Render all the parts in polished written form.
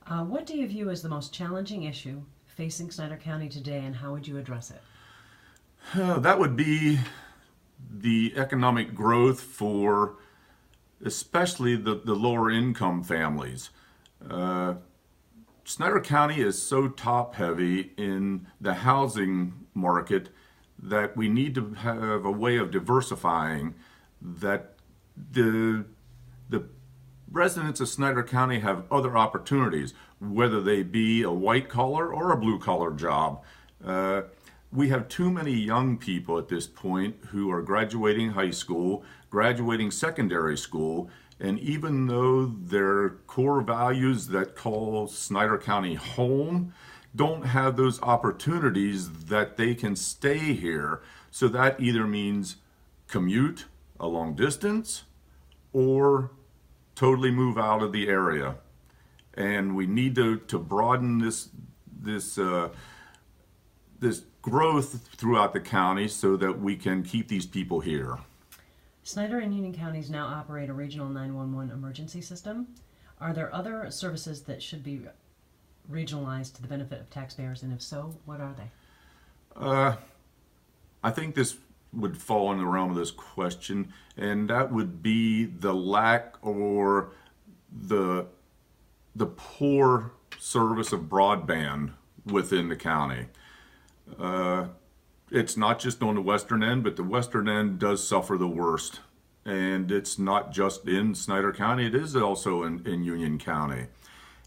What do you view as the most challenging issue facing Snyder County today, and how would you address it? That would be the economic growth for especially the lower income families. Uh, Snyder County is so top heavy in the housing market that we need to have a way of diversifying that the the residents of Snyder County have other opportunities, whether they be a white collar or a blue collar job. Uh, we have too many young people at this point who are graduating high school, graduating secondary school, and even though their core values that call Snyder County home don't have those opportunities that they can stay here. So that either means commute a long distance or totally move out of the area. And we need to broaden this this growth throughout the county so that we can keep these people here. Snyder and Union counties now operate a regional 911 emergency system. Are there other services that should be regionalized to the benefit of taxpayers, and if so, what are they? Uh, I think this would fall in the realm of this question, and that would be the lack or the the poor service of broadband within the county. Uh, it's not just on the western end, but the western end does suffer the worst. And it's not just in Snyder County, it is also in Union County.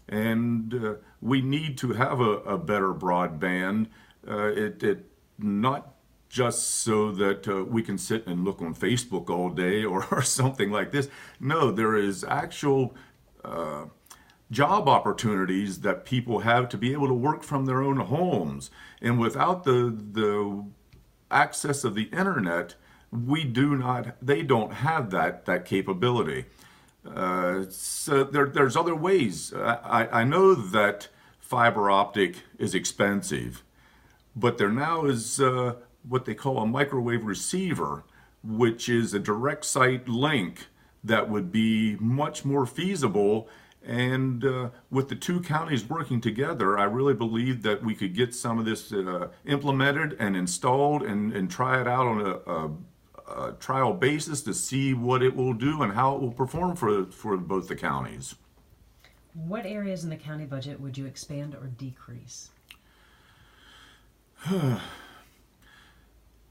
And we need to have a better broadband. It not just so that we can sit and look on Facebook all day or something like this. No, there is actual job opportunities that people have to be able to work from their own homes. And without the access of the internet, they don't have that capability. So there's other ways. I know that fiber optic is expensive, but there now is what they call a microwave receiver, which is a direct site link that would be much more feasible. And with the two counties working together, I really believe that we could get some of this implemented and installed and try it out on a trial basis to see what it will do and how it will perform for both the counties. What areas in the county budget would you expand or decrease?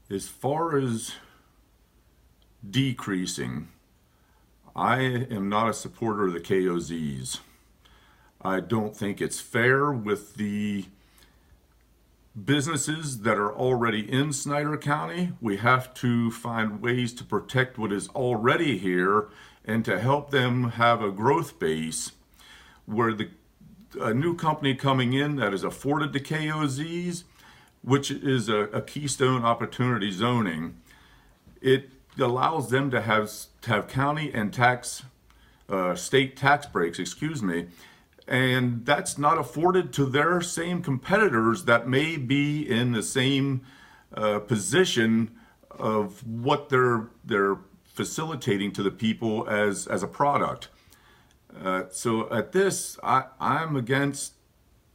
As far as decreasing, I am not a supporter of the KOZs. I don't think it's fair with the businesses that are already in Snyder County. We have to find ways to protect what is already here and to help them have a growth base where a new company coming in that is afforded the KOZs, which is a keystone opportunity zoning, it allows them to have county and state tax breaks, excuse me, and that's not afforded to their same competitors that may be in the same position of what they're facilitating to the people as a product. So at this, I'm against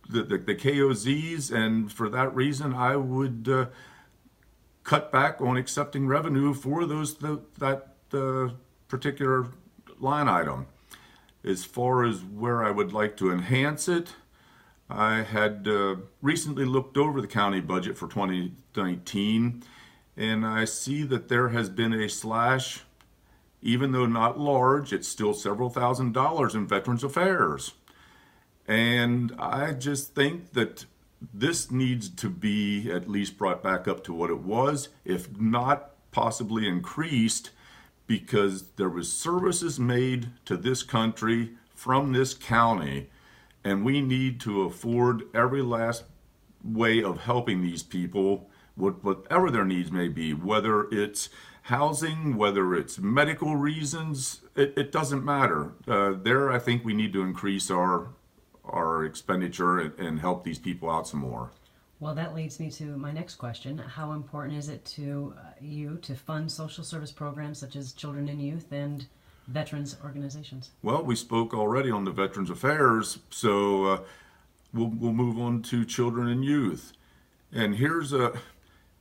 the KOZs, and for that reason, I would cut back on accepting revenue for that particular line item. As far as where I would like to enhance it, I had recently looked over the county budget for 2019, and I see that there has been a slash, even though not large, it's still several $1,000s in Veterans Affairs. And I just think that this needs to be at least brought back up to what it was, if not possibly increased, because there was services made to this country from this county, and we need to afford every last way of helping these people, whatever their needs may be, whether it's housing, whether it's medical reasons, it doesn't matter. There, I think we need to increase our expenditure and help these people out some more. Well, that leads me to my next question. How important is it to you to fund social service programs such as children and youth and veterans organizations? Well, we spoke already on the Veterans Affairs, so we'll move on to children and youth. And here's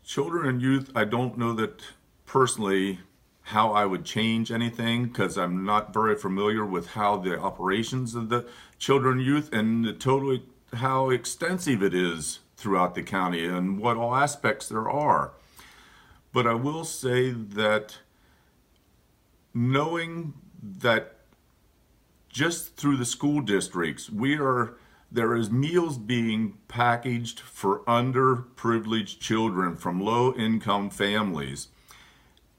children and youth. I don't know that personally how I would change anything because I'm not very familiar with how the operations of the children and youth and totally how extensive it is throughout the county and what all aspects there are. But I will say that knowing that just through the school districts, there is meals being packaged for underprivileged children from low-income families.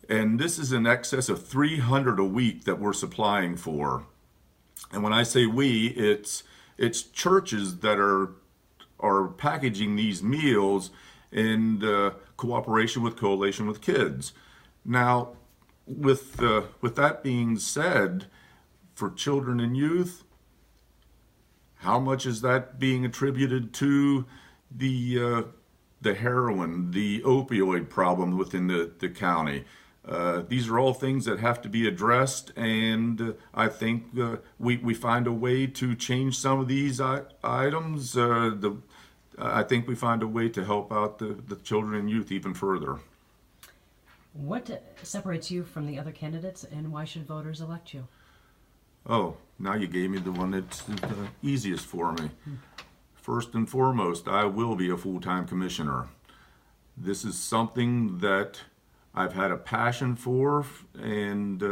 And this is in excess of 300 a week that we're supplying for. And when I say we, it's churches that are packaging these meals in cooperation with Coalition with Kids. Now, with that being said, for children and youth, how much is that being attributed to the heroin, the opioid problem within the county? These are all things that have to be addressed, and I think we find a way to change some of these items. I think we find a way to help out the children and youth even further. What separates you from the other candidates, and why should voters elect you? Oh, now you gave me the one that's the easiest for me. First and foremost, I will be a full-time commissioner. This is something that I've had a passion for, and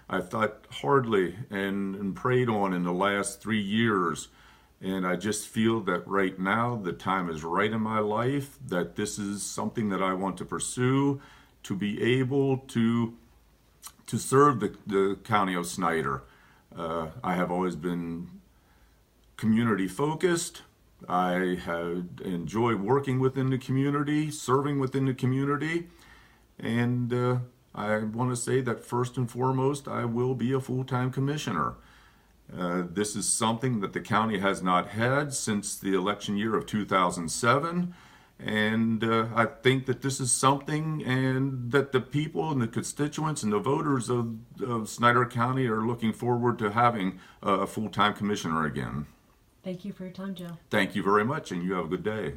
I've thought hardly and prayed on in the last 3 years. And I just feel that right now the time is right in my life, that this is something that I want to pursue, to be able to serve the county of Snyder. I have always been community focused. I have enjoyed working within the community, serving within the community, and I want to say that first and foremost, I will be a full-time commissioner. This is something that the county has not had since the election year of 2007. And I think that this is something and that the people and the constituents and the voters of Snyder County are looking forward to having a full-time commissioner again. Thank you for your time, Joe. Thank you very much, and you have a good day.